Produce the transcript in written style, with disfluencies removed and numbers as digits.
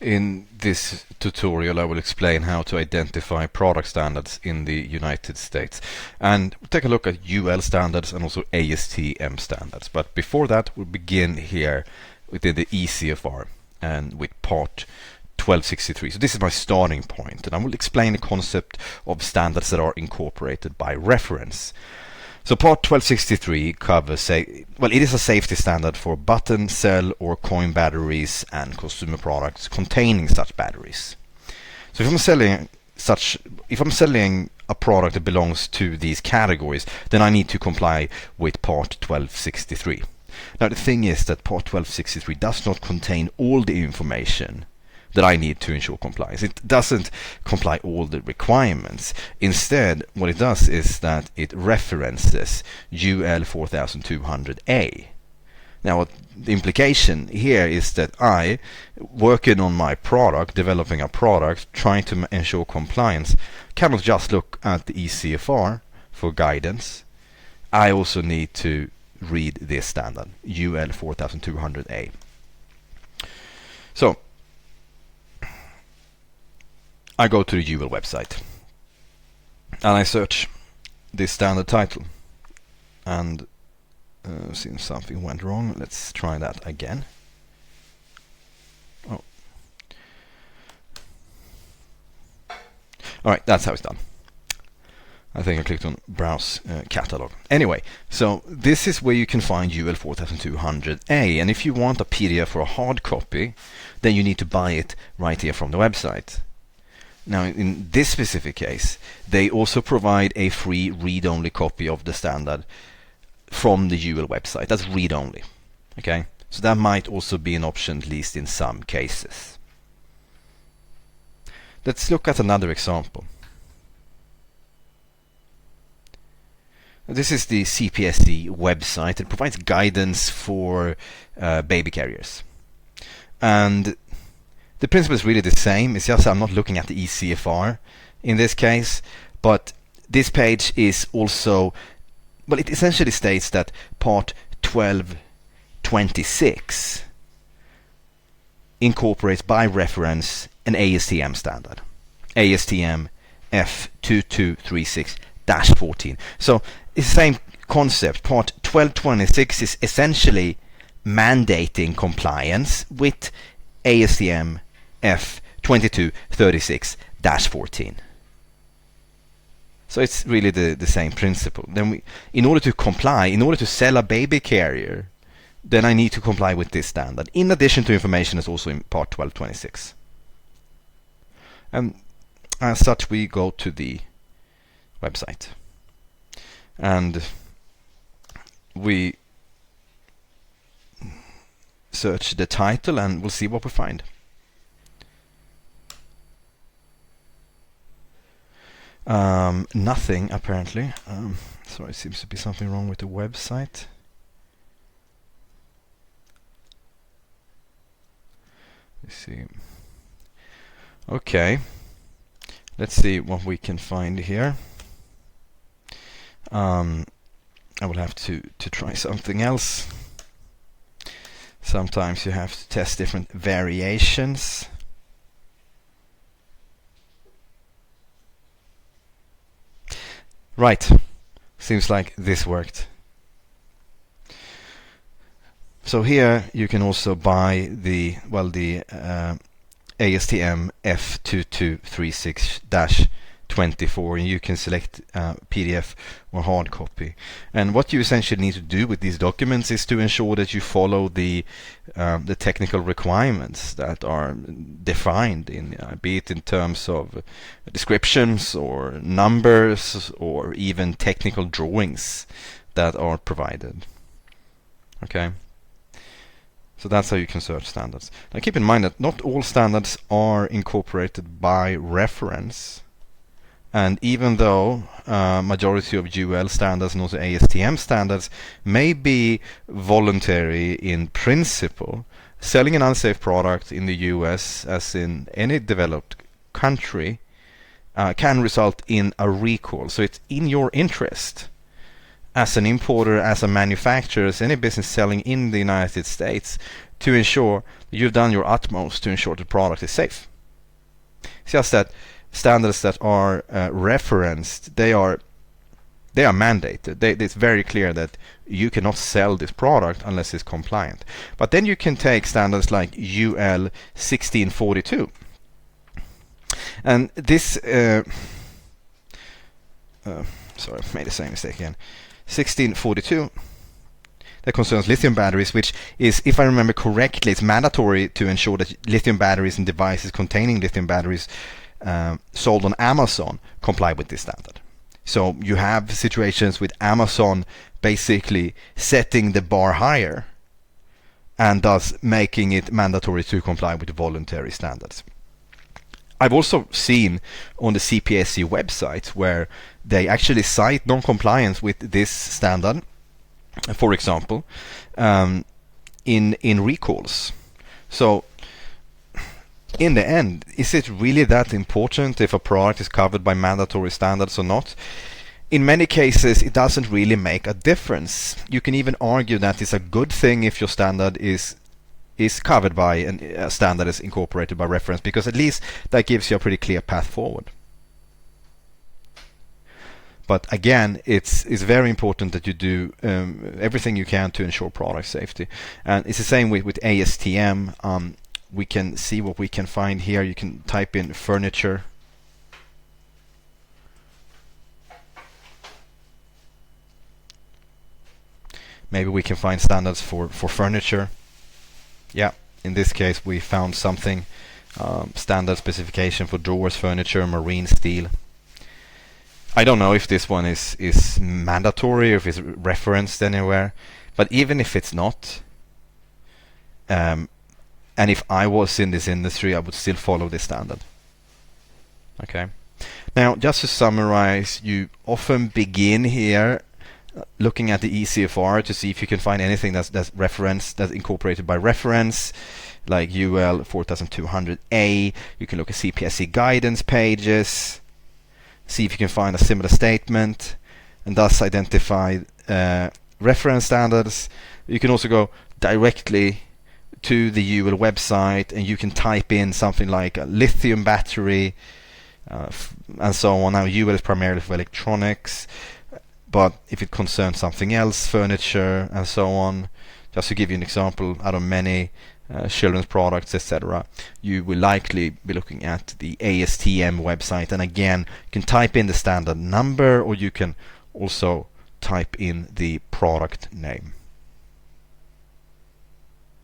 In this tutorial I will explain how to identify product standards in the United States, and we'll take a look at UL standards and also ASTM standards. But before that, we'll begin here within the eCFR and with part 1263. So this is my starting point, and I will explain the concept of standards that are incorporated by reference. So part 1263 covers it is a safety standard for button, cell or coin batteries and consumer products containing such batteries. So if I'm selling a product that belongs to these categories, then I need to comply with part 1263. Now the thing is that part 1263 does not contain all the information that I need to ensure compliance. It doesn't comply all the requirements. Instead, what it does is that it references UL 4200A. Now, the implication here is that I, working on my product, developing a product, trying to ensure compliance, cannot just look at the eCFR for guidance. I also need to read this standard, UL 4200A. So, I go to the UL website and I search this standard title, and seems something went wrong. Let's try that again. Oh. Alright, that's how it's done. I think I clicked on browse catalog. Anyway, so this is where you can find UL 4200A, and if you want a PDF or a hard copy, then you need to buy it right here from the website. Now, in this specific case, they also provide a free read-only copy of the standard from the UL website. That's read-only. Okay, so that might also be an option, at least in some cases. Let's look at another example. This is the CPSC website. It provides guidance for baby carriers. And the principle is really the same. It's just I'm not looking at the eCFR in this case, but this page is also, well, it essentially states that part 1226 incorporates by reference an ASTM standard, ASTM F2236-14. So it's the same concept. Part 1226 is essentially mandating compliance with ASTM F2236-14. So it's really the same principle. Then in order to comply, in order to sell a baby carrier, then I need to comply with this standard, in addition to information that's also in part 1226. And as such, we go to the website and we search the title and we'll see what we find. Nothing apparently. Sorry, it seems to be something wrong with the website. Let's see. Okay, let's see what we can find here. I will have to try something else. Sometimes you have to test different variations. Right, seems like this worked. So here you can also buy the ASTM F2236-24, and you can select PDF or hard copy. And what you essentially need to do with these documents is to ensure that you follow the technical requirements that are defined in, be it in terms of descriptions or numbers or even technical drawings that are provided. Okay. So that's how you can search standards. Now keep in mind that not all standards are incorporated by reference. And even though majority of UL standards and also ASTM standards may be voluntary in principle, selling an unsafe product in the US, as in any developed country, can result in a recall. So it's in your interest as an importer, as a manufacturer, as any business selling in the United States, to ensure that you've done your utmost to ensure the product is safe. It's just that standards that are referenced, they are mandated. It's very clear that you cannot sell this product unless it's compliant. But then you can take standards like UL 1642. And this, sorry, I made the same mistake again. 1642, that concerns lithium batteries, which is, if I remember correctly, it's mandatory to ensure that lithium batteries and devices containing lithium batteries sold on Amazon comply with this standard. So you have situations with Amazon basically setting the bar higher and thus making it mandatory to comply with the voluntary standards. I've also seen on the CPSC website where they actually cite non-compliance with this standard, for example, in recalls. So in the end, is it really that important if a product is covered by mandatory standards or not? In many cases, it doesn't really make a difference. You can even argue that it's a good thing if your standard is covered by a standard is incorporated by reference, because at least that gives you a pretty clear path forward. But again, it's very important that you do everything you can to ensure product safety. And it's the same with ASTM. We can see what we can find here. You can type in furniture. Maybe we can find standards for furniture. Yeah, in this case we found something. Standard specification for drawers, furniture, marine steel. I don't know if this one is mandatory or if it's referenced anywhere, but even if it's not, and if I was in this industry, I would still follow this standard. Okay. Now, just to summarize, you often begin here looking at the eCFR to see if you can find anything that's referenced, that's incorporated by reference, like UL 4200A. You can look at CPSC guidance pages, see if you can find a similar statement, and thus identify reference standards. You can also go directly to the UL website and you can type in something like a lithium battery and so on. Now UL is primarily for electronics, but if it concerns something else, furniture and so on, just to give you an example out of many children's products, etc., you will likely be looking at the ASTM website. And again, you can type in the standard number, or you can also type in the product name.